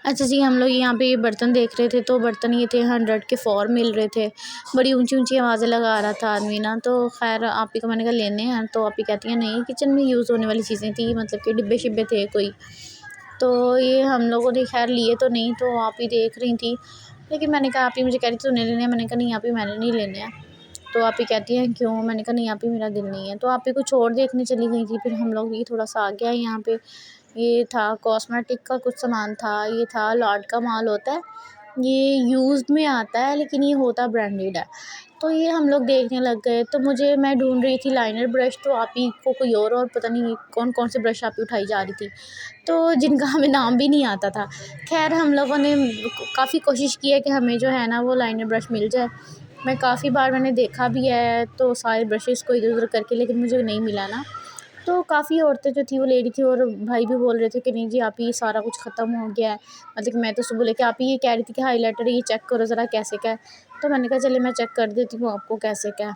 अच्छा जी, हम लोग यहाँ पे ये बर्तन देख रहे थे, तो बर्तन ये थे 100 के 4 मिल रहे थे। बड़ी ऊंची-ऊंची आवाज़ें लगा रहा था आदमी ना, तो ख़ैर आप ही को मैंने कहा लेने हैं, तो आप ही कहती हैं नहीं, किचन में यूज़ होने वाली चीज़ें थी, मतलब कि डिब्बे-शिब्बे थे कोई। तो ये हम लोगों ने ख़ैर लिए तो नहीं, तो आप ही देख रही थी। लेकिन मैंने कहा आप ही मुझे कह रही थी तूने लेने हैं, मैंने कहा नहीं आप ही मैंने नहीं लेने हैं। तो आप ही कहती हैं क्यों? मैंने कहा नहीं आप ही मेरा दिल नहीं है। तो आप ही कुछ और देखने चली गई थी, फिर हम लोग ये थोड़ा-सा आगे आए यहाँ पे। ये था कॉस्मेटिक का कुछ सामान था, ये था लॉट का माल होता है, ये यूज़्ड में आता है लेकिन ये होता ब्रांडेड है। तो ये हम लोग देखने लग गए, तो मैं ढूँढ रही थी लाइनर ब्रश, तो आप ही को कोई और पता नहीं कौन-कौन से ब्रश आप ही उठाई जा रही थी, तो जिनका हमें नाम भी नहीं आता था। ख़ैर हम लोगों ने काफ़ी कोशिश की है कि हमें जो है ना वो लाइनर ब्रश मिल जाए। मैं काफ़ी बार मैंने देखा भी है, तो सारे ब्रशेज़ को इधर-उधर करके, लेकिन मुझे नहीं मिला ना। तो काफ़ी औरतें जो थी वो ले रही थी, और भाई भी बोल रहे थे कि नहीं जी आप ही सारा कुछ ख़त्म हो गया है। मतलब कि मैं तो सुबह लेके आप ही ये कह रही थी कि हाइलाइटर ये चेक करो ज़रा कैसे क्या है। तो मैंने कहा चलिए मैं चेक कर देती हूँ आपको कैसे क्या है।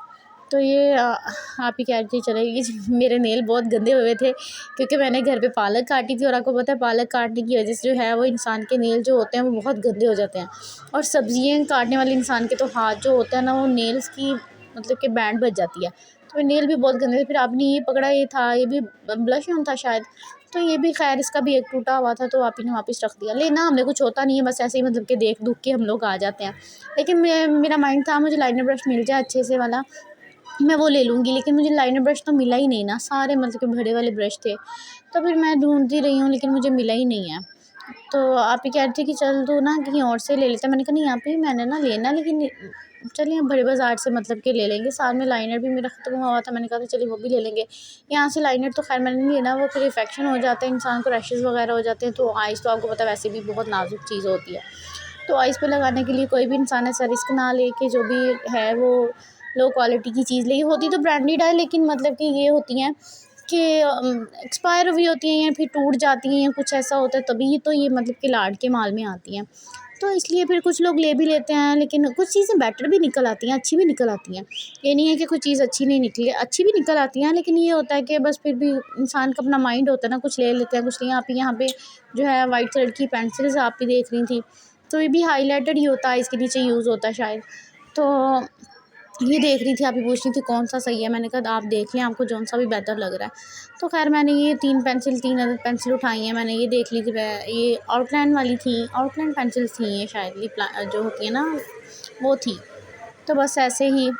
तो ये आप ही कह रही थी चलो ये मेरे नेल बहुत गंदे हुए थे, क्योंकि मैंने घर पे पालक काटी थी, और आपको पता है पालक काटने की वजह से जो है वो इंसान के नेल जो होते हैं वो बहुत गंदे हो जाते हैं। और सब्जियाँ काटने वाले इंसान के तो हाथ जो होता है ना वो नेल्स की मतलब कि बैंड बज जाती है। तो मेरे नेल भी बहुत गंदे थे। फिर आपने ये पकड़ा, ये था, ये भी ब्लश ऑन था शायद, तो ये भी खैर इसका भी एक टूटा हुआ था, तो आप ही ने वापस रख दिया। लेना हमें कुछ होता नहीं है, बस ऐसे ही मतलब कि देख दुख के हम लोग आ जाते हैं। लेकिन मेरा माइंड था मुझे लाइनर ब्रश मिल जाए अच्छे से वाला, मैं वो ले लूँगी, लेकिन मुझे लाइनर ब्रश तो मिला ही नहीं ना, सारे मतलब कि बड़े वाले ब्रश थे। तो फिर मैं ढूँढती रही हूँ, लेकिन मुझे मिला ही नहीं है। तो आप ही कह रहे थे कि चल तू ना कहीं और से ले लेते हैं। मैंने कहा नहीं आप ही मैंने ना लेना, लेकिन चलिए हम बड़े बाज़ार से मतलब के ले लेंगे। साथ में लाइनर भी मेरा ख़त्म हुआ था, मैंने कहा था चलिए वो भी ले लेंगे। यहाँ से लाइनर तो खैर मैंने नहीं लेना, वो फिर इन्फेक्शन हो जाता है, इंसान को रैशेज़ वगैरह हो जाते हैं। तो आइज़ तो आपको पता है वैसे भी बहुत नाजुक चीज़ होती है, तो आइज़ पे लगाने के लिए कोई भी इंसान ऐसा रिस्क ना ले कि जो भी है वो लो क्वालिटी की चीज़ ले। होती तो ब्रांडेड है, लेकिन मतलब कि ये होती हैं कि एक्सपायर हुई होती हैं या फिर टूट जाती हैं या कुछ ऐसा होता है, तभी तो ये मतलब कि लाड के माल में आती हैं। तो इसलिए फिर कुछ लोग ले भी लेते हैं, लेकिन कुछ चीज़ें बेटर भी निकल आती हैं, अच्छी भी निकल आती हैं। ये नहीं है कि कोई चीज़ अच्छी नहीं निकली, अच्छी भी निकल आती हैं, लेकिन ये होता है कि बस फिर भी इंसान का अपना माइंड होता है ना, कुछ ले लेते हैं कुछ नहीं। आप यहाँ पे जो है वाइट कलर की पेंसिल्स आप भी देख रही थी, तो ये भी हाइलाइटर ही होता है, इसके नीचे यूज़ होता है शायद। तो ये देख रही थी, आप ही पूछ रही थी कौन-सा सही है, मैंने कहा आप देख लें, आपको जौन-सा भी बेहतर लग रहा है। तो ख़ैर मैंने ये 3 अदद पेंसिल उठाई हैं, मैंने ये देख ली थी, ये आउटलाइन वाली थी, आउटलाइन पेंसिल्स थी ये शायद, ये जो होती है ना वो थी। तो बस ऐसे ही